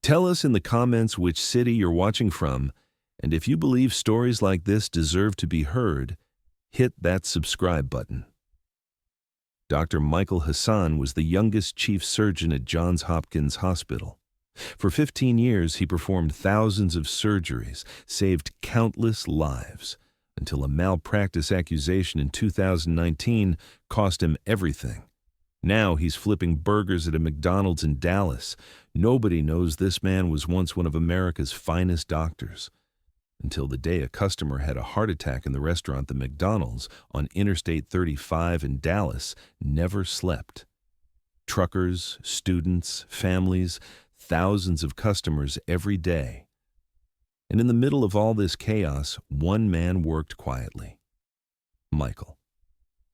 Tell us in the comments which city you're watching from, and if you believe stories like this deserve to be heard, hit that subscribe button. Dr. Michael Hassan was the youngest chief surgeon at Johns Hopkins Hospital. For 15 years, he performed thousands of surgeries, saved countless lives, until a malpractice accusation in 2019 cost him everything. Now he's flipping burgers at a McDonald's in Dallas. Nobody knows this man was once one of America's finest doctors. Until the day a customer had a heart attack in the restaurant, the McDonald's on Interstate 35 in Dallas never slept. Truckers, students, families, thousands of customers every day. And in the middle of all this chaos, one man worked quietly. Michael.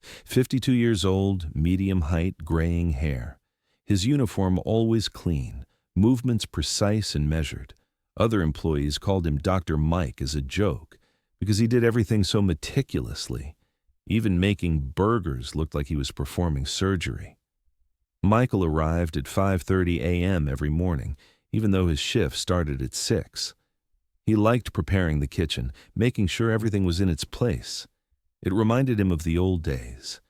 52 years old, medium height, graying hair. His uniform always clean, movements precise and measured. Other employees called him Dr. Mike as a joke because he did everything so meticulously. Even making burgers looked like he was performing surgery. Michael arrived at 5:30 a.m. every morning, even though his shift started at 6. He liked preparing the kitchen, making sure everything was in its place. It reminded him of the old days,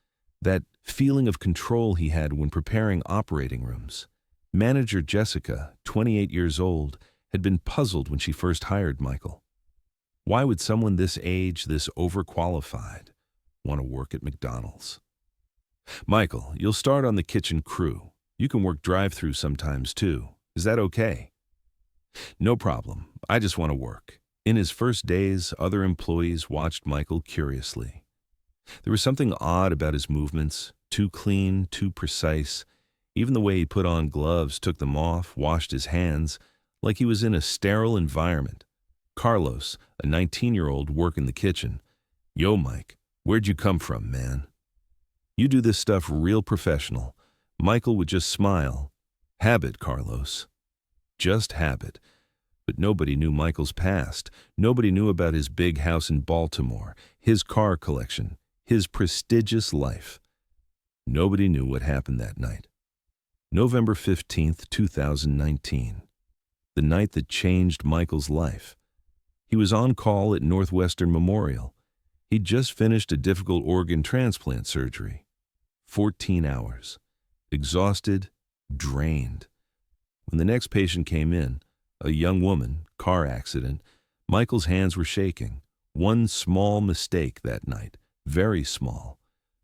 that feeling of control he had when preparing operating rooms. Manager Jessica, 28 years old, had been puzzled when she first hired Michael. Why would someone this age, this overqualified, want to work at McDonald's? Michael, you'll start on the kitchen crew. You can work drive-through sometimes too. Is that okay? No problem. I just want to work. In his first days, other employees watched Michael curiously. There was something odd about his movements, too clean, too precise. Even the way he put on gloves, took them off, washed his hands, like he was in a sterile environment. Carlos, a 19-year-old, worked in the kitchen. Yo, Mike, where'd you come from, man? You do this stuff real professional. Michael would just smile. Habit, Carlos. Just habit. But nobody knew Michael's past. Nobody knew about his big house in Baltimore, his car collection, his prestigious life. Nobody knew what happened that night. November 15th, 2019. The night that changed Michael's life. He was on call at Northwestern Memorial. He'd just finished a difficult organ transplant surgery. 14 hours. Exhausted, drained. When the next patient came in, a young woman, car accident, Michael's hands were shaking. One small mistake that night, very small,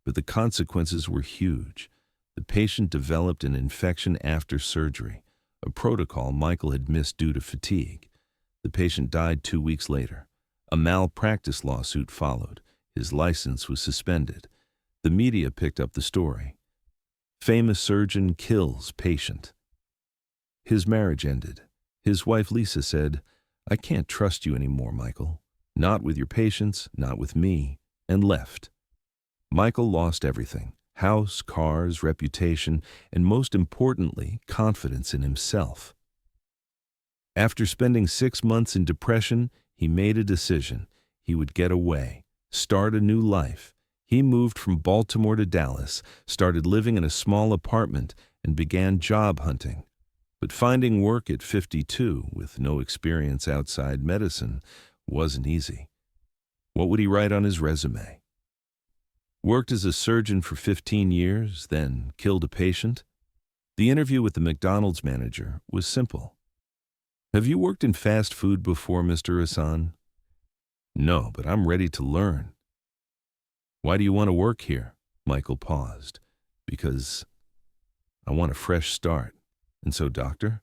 but the consequences were huge. The patient developed an infection after surgery, a protocol Michael had missed due to fatigue. The patient died 2 weeks later. A malpractice lawsuit followed. His license was suspended. The media picked up the story. Famous surgeon kills patient. His marriage ended. His wife Lisa said, "I can't trust you anymore, Michael. Not with your patients, not with me," and left. Michael lost everything: house, cars, reputation, and most importantly, confidence in himself. After spending 6 months in depression, he made a decision. He would get away, start a new life. He moved from Baltimore to Dallas, started living in a small apartment, and began job hunting. But finding work at 52, with no experience outside medicine, wasn't easy. What would he write on his resume? Worked as a surgeon for 15 years, then killed a patient? The interview with the McDonald's manager was simple. Have you worked in fast food before, Mr. Hassan? No, but I'm ready to learn. Why do you want to work here? Michael paused. Because I want a fresh start. And so, doctor?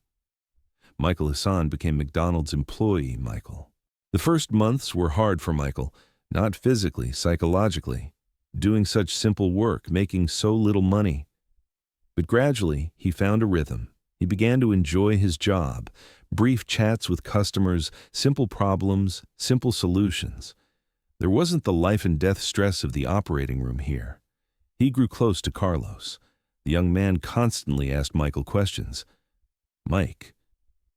Michael Hassan became McDonald's employee, Michael. The first months were hard for Michael, not physically, psychologically, doing such simple work, making so little money. But gradually, he found a rhythm. He began to enjoy his job, brief chats with customers, simple problems, simple solutions. There wasn't the life and death stress of the operating room here. He grew close to Carlos. The young man constantly asked Michael questions. Mike,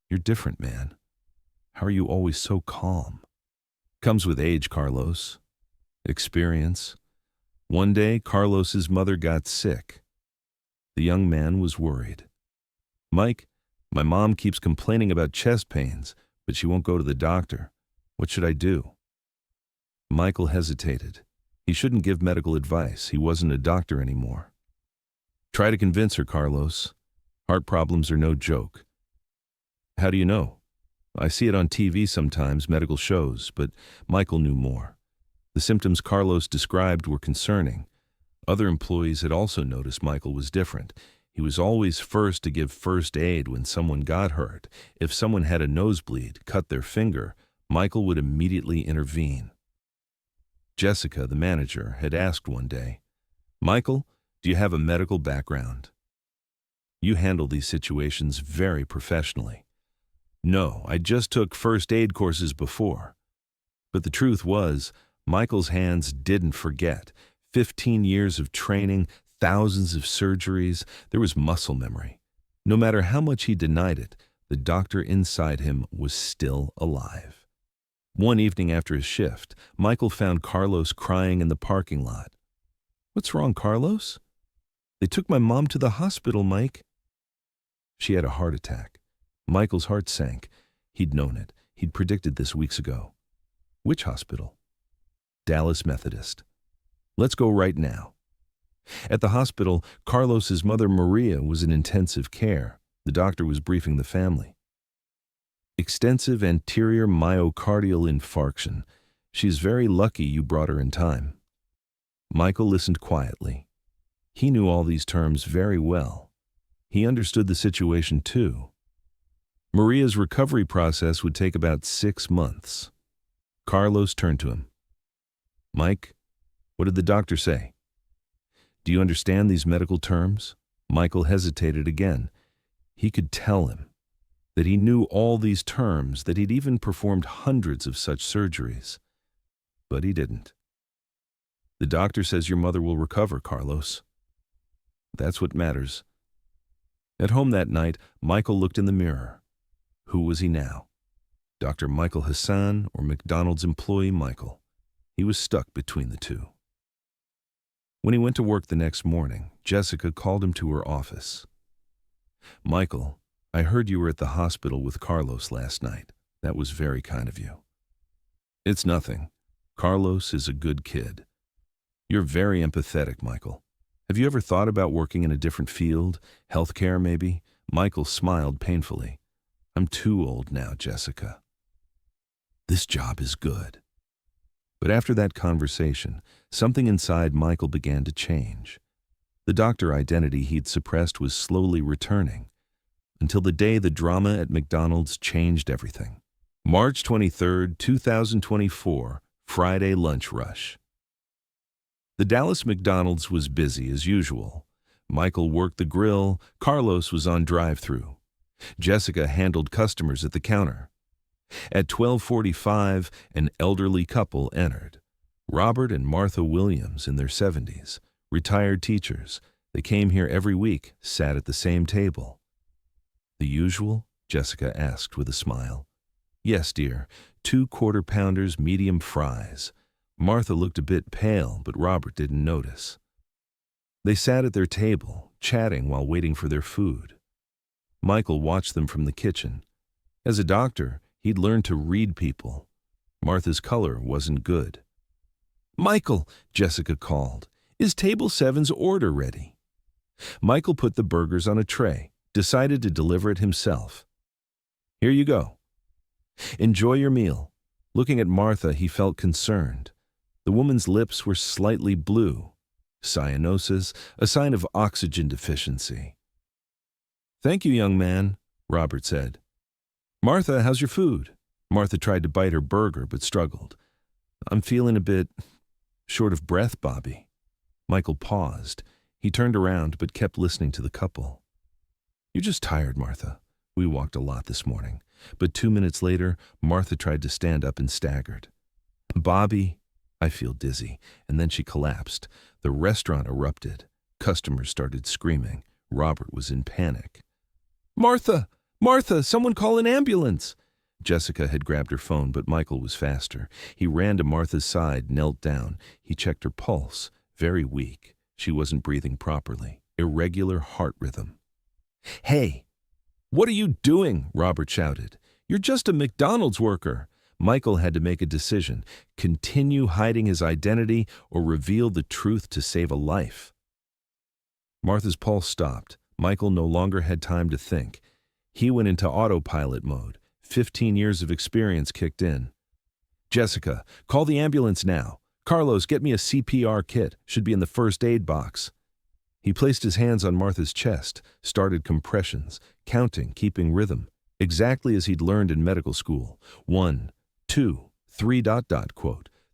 you're different, man. How are you always so calm? Comes with age, Carlos. Experience. One day, Carlos's mother got sick. The young man was worried. Mike, My mom keeps complaining about chest pains, but she won't go to the doctor. What should I do?" Michael hesitated. He shouldn't give medical advice. He wasn't a doctor anymore. "Try to convince her, Carlos. Heart problems are no joke." "How do you know?" "I see it on TV sometimes, medical shows," but Michael knew more. The symptoms Carlos described were concerning. Other employees had also noticed Michael was different. He was always first to give first aid when someone got hurt. If someone had a nosebleed, cut their finger, Michael would immediately intervene. Jessica, the manager, had asked one day, "Michael, do you have a medical background? You handle these situations very professionally." "No, I just took first aid courses before." But the truth was, Michael's hands didn't forget. 15 years of training, thousands of surgeries, there was muscle memory. No matter how much he denied it, the doctor inside him was still alive. One evening after his shift, Michael found Carlos crying in the parking lot. "What's wrong, Carlos?" "They took my mom to the hospital, Mike." She had a heart attack. Michael's heart sank. He'd known it. He'd predicted this weeks ago. "Which hospital?" "Dallas Methodist." "Let's go right now." At the hospital, Carlos's mother Maria was in intensive care. The doctor was briefing the family. "Extensive anterior myocardial infarction. She's very lucky you brought her in time." Michael listened quietly. He knew all these terms very well. He understood the situation too. Maria's recovery process would take about 6 months. Carlos turned to him. "Mike, what did the doctor say?" "Do you understand these medical terms?" Michael hesitated again. He could tell him that he knew all these terms, that he'd even performed hundreds of such surgeries. But he didn't. "The doctor says your mother will recover, Carlos." "That's what matters." At home that night, Michael looked in the mirror. Who was he now? Dr. Michael Hassan or McDonald's employee Michael? He was stuck between the two. When he went to work the next morning, Jessica called him to her office. "Michael, I heard you were at the hospital with Carlos last night. That was very kind of you." "It's nothing. Carlos is a good kid." "You're very empathetic, Michael. Have you ever thought about working in a different field? Healthcare, maybe?" Michael smiled painfully. "I'm too old now, Jessica. This job is good." But after that conversation, something inside Michael began to change. The doctor identity he'd suppressed was slowly returning, until the day the drama at McDonald's changed everything. March 23, 2024, Friday lunch rush. The Dallas McDonald's was busy as usual. Michael worked the grill, Carlos was on drive-thru. Jessica handled customers at the counter. At 12:45, an elderly couple entered. Robert and Martha Williams in their 70s, retired teachers. They came here every week, sat at the same table. "The usual?" Jessica asked with a smile. "Yes, dear. 2 quarter-pounders, medium fries." Martha looked a bit pale, but Robert didn't notice. They sat at their table, chatting while waiting for their food. Michael watched them from the kitchen. As a doctor, he'd learned to read people. Martha's color wasn't good. "Michael," Jessica called, "is Table 7's order ready?" Michael put the burgers on a tray, decided to deliver it himself. "Here you go. Enjoy your meal." Looking at Martha, he felt concerned. The woman's lips were slightly blue. Cyanosis, a sign of oxygen deficiency. "Thank you, young man," Robert said. "Martha, how's your food?" Martha tried to bite her burger, but struggled. "I'm feeling a bit short of breath, Bobby." Michael paused. He turned around, but kept listening to the couple. "You're just tired, Martha. We walked a lot this morning." But 2 minutes later, Martha tried to stand up and staggered. "Bobby, I feel dizzy." And then she collapsed. The restaurant erupted. Customers started screaming. Robert was in panic. "Martha! Martha! Someone call an ambulance!" Jessica had grabbed her phone, but Michael was faster. He ran to Martha's side, knelt down. He checked her pulse. Very weak. She wasn't breathing properly. Irregular heart rhythm. "Hey!" "What are you doing?" Robert shouted. "You're just a McDonald's worker." Michael had to make a decision: continue hiding his identity or reveal the truth to save a life. Martha's pulse stopped. Michael no longer had time to think. He went into autopilot mode. 15 years of experience kicked in. "Jessica, call the ambulance now. Carlos, get me a CPR kit. Should be in the first aid box." He placed his hands on Martha's chest, started compressions, counting, keeping rhythm, exactly as he'd learned in medical school. 1, 2, 3, ...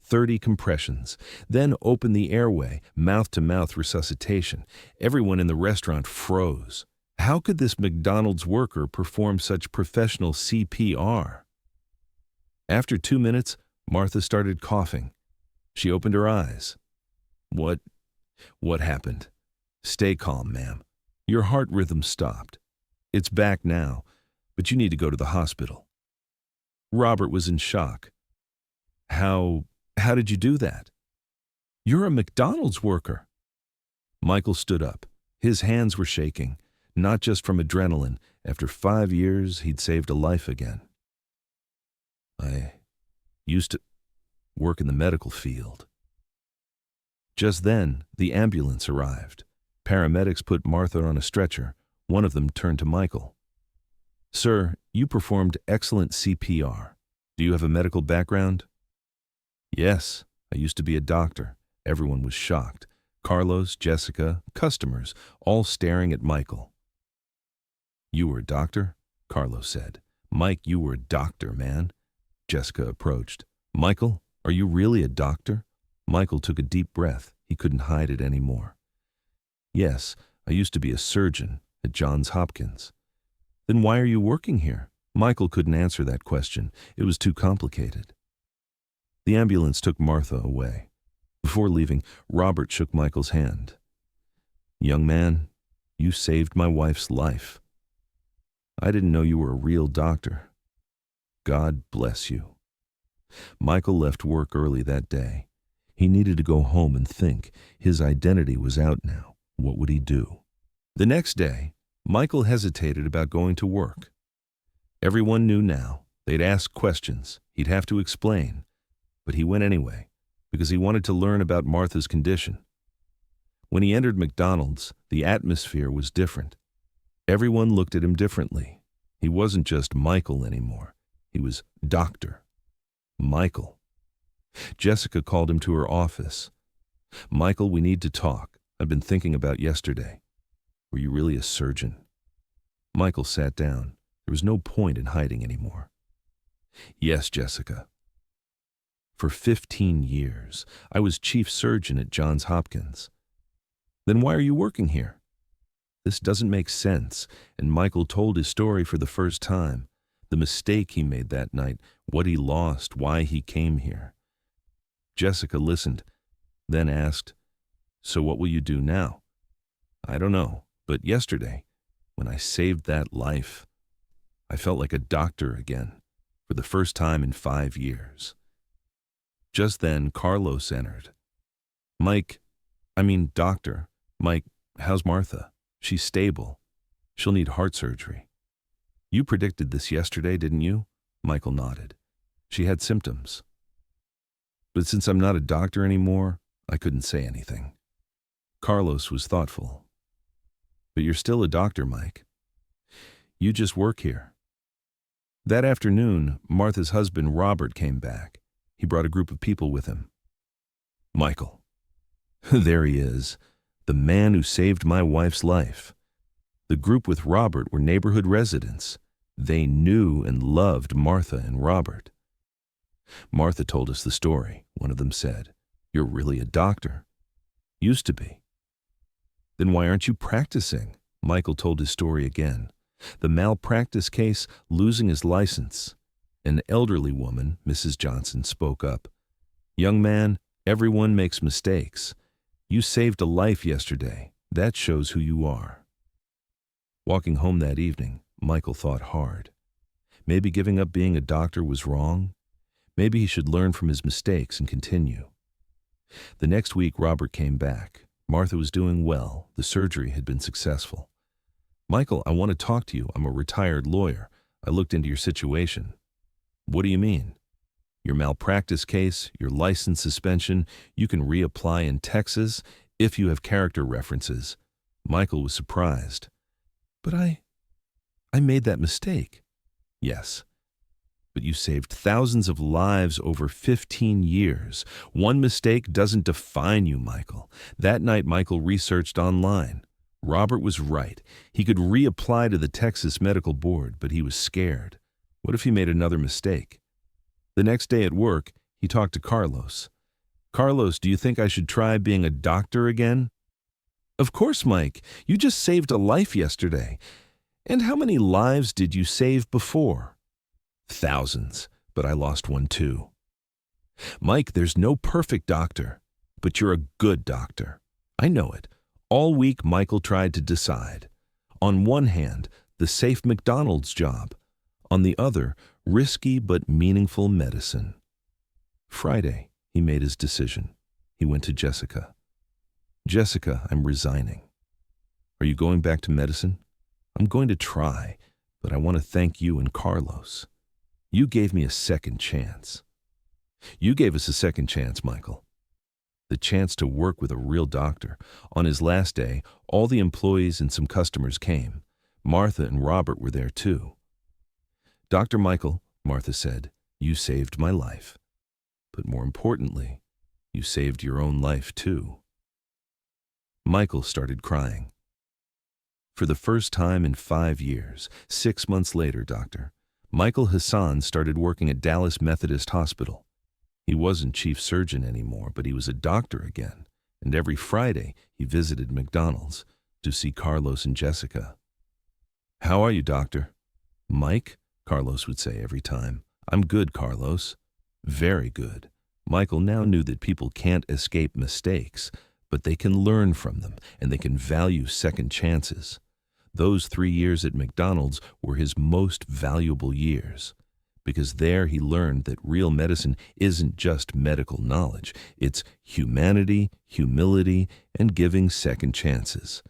30 compressions. Then opened the airway, mouth-to-mouth resuscitation. Everyone in the restaurant froze. How could this McDonald's worker perform such professional CPR? After 2 minutes, Martha started coughing. She opened her eyes. What happened?" "Stay calm, ma'am. Your heart rhythm stopped. It's back now, but you need to go to the hospital." Robert was in shock. How did you do that?" "You're a McDonald's worker." Michael stood up. His hands were shaking, not just from adrenaline. After 5 years, he'd saved a life again. "I used to work in the medical field." Just then, the ambulance arrived. Paramedics put Martha on a stretcher. One of them turned to Michael. "Sir, you performed excellent CPR. Do you have a medical background?" "Yes, I used to be a doctor." Everyone was shocked. Carlos, Jessica, customers, all staring at Michael. "You were a doctor?" Carlos said. "Mike, you were a doctor, man." Jessica approached. "Michael, are you really a doctor?" Michael took a deep breath. He couldn't hide it anymore. "Yes, I used to be a surgeon at Johns Hopkins." "Then why are you working here?" Michael couldn't answer that question. It was too complicated. The ambulance took Martha away. Before leaving, Robert shook Michael's hand. "Young man, you saved my wife's life. I didn't know you were a real doctor. God bless you." Michael left work early that day. He needed to go home and think. His identity was out now. What would he do? The next day, Michael hesitated about going to work. Everyone knew now. They'd ask questions. He'd have to explain. But he went anyway, because he wanted to learn about Martha's condition. When he entered McDonald's, the atmosphere was different. Everyone looked at him differently. He wasn't just Michael anymore. He was Dr. Michael. Jessica called him to her office. "Michael, we need to talk. I've been thinking about yesterday. Were you really a surgeon?" Michael sat down. There was no point in hiding anymore. "Yes, Jessica. For 15 years, I was chief surgeon at Johns Hopkins." "Then why are you working here?" "This doesn't make sense." And Michael told his story for the first time. The mistake he made that night, what he lost, why he came here. Jessica listened, then asked, "So what will you do now?" "I don't know, but yesterday, when I saved that life, I felt like a doctor again, for the first time in 5 years. Just then, Carlos entered. Doctor, Mike, how's Martha? She's stable. She'll need heart surgery." "You predicted this yesterday, didn't you?" Michael nodded. "She had symptoms. But since I'm not a doctor anymore, I couldn't say anything." Carlos was thoughtful. "But you're still a doctor, Mike. You just work here." That afternoon, Martha's husband, Robert, came back. He brought a group of people with him. "Michael, there he is, the man who saved my wife's life." The group with Robert were neighborhood residents. They knew and loved Martha and Robert. "Martha told us the story," one of them said. "You're really a doctor." "Used to be." "Then why aren't you practicing?" Michael told his story again. The malpractice case, losing his license. An elderly woman, Mrs. Johnson, spoke up. "Young man, everyone makes mistakes. You saved a life yesterday. That shows who you are." Walking home that evening, Michael thought hard. Maybe giving up being a doctor was wrong. Maybe he should learn from his mistakes and continue. The next week, Robert came back. Martha was doing well. The surgery had been successful. Michael, I want to talk to you. I'm a retired lawyer. I looked into your situation. What do you mean? Your malpractice case, your license suspension, you can reapply in Texas if you have character references. Michael was surprised. But I made that mistake. Yes, but you saved thousands of lives over 15 years. One mistake doesn't define you, Michael. That night, Michael researched online. Robert was right. He could reapply to the Texas Medical Board, but he was scared. What if he made another mistake? The next day at work, he talked to Carlos. Carlos, do you think I should try being a doctor again? Of course, Mike. You just saved a life yesterday. And how many lives did you save before? Thousands, but I lost one too. Mike, there's no perfect doctor, but you're a good doctor. I know it. All week, Michael tried to decide. On one hand, the safe McDonald's job. On the other, risky but meaningful medicine. Friday, he made his decision. He went to Jessica. Jessica, I'm resigning. Are you going back to medicine? I'm going to try, but I want to thank you and Carlos. You gave me a second chance. You gave us a second chance, Michael. The chance to work with a real doctor. On his last day, all the employees and some customers came. Martha and Robert were there too. Dr. Michael, Martha said, you saved my life. But more importantly, you saved your own life too. Michael started crying. For the first time in 5 years, 6 months later, Dr. Michael Hassan started working at Dallas Methodist Hospital. He wasn't chief surgeon anymore, but he was a doctor again, and every Friday he visited McDonald's to see Carlos and Jessica. How are you, doctor? Mike, Carlos would say every time. I'm good, Carlos. Very good. Michael now knew that people can't escape mistakes, but they can learn from them, and they can value second chances. Those 3 years at McDonald's were his most valuable years, because there he learned that real medicine isn't just medical knowledge. It's humanity, humility, and giving second chances.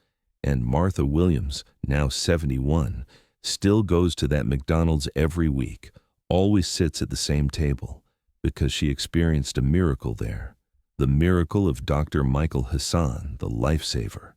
And Martha Williams, now 71, still goes to that McDonald's every week, always sits at the same table, because she experienced a miracle there. The miracle of Dr. Michael Hassan, the lifesaver.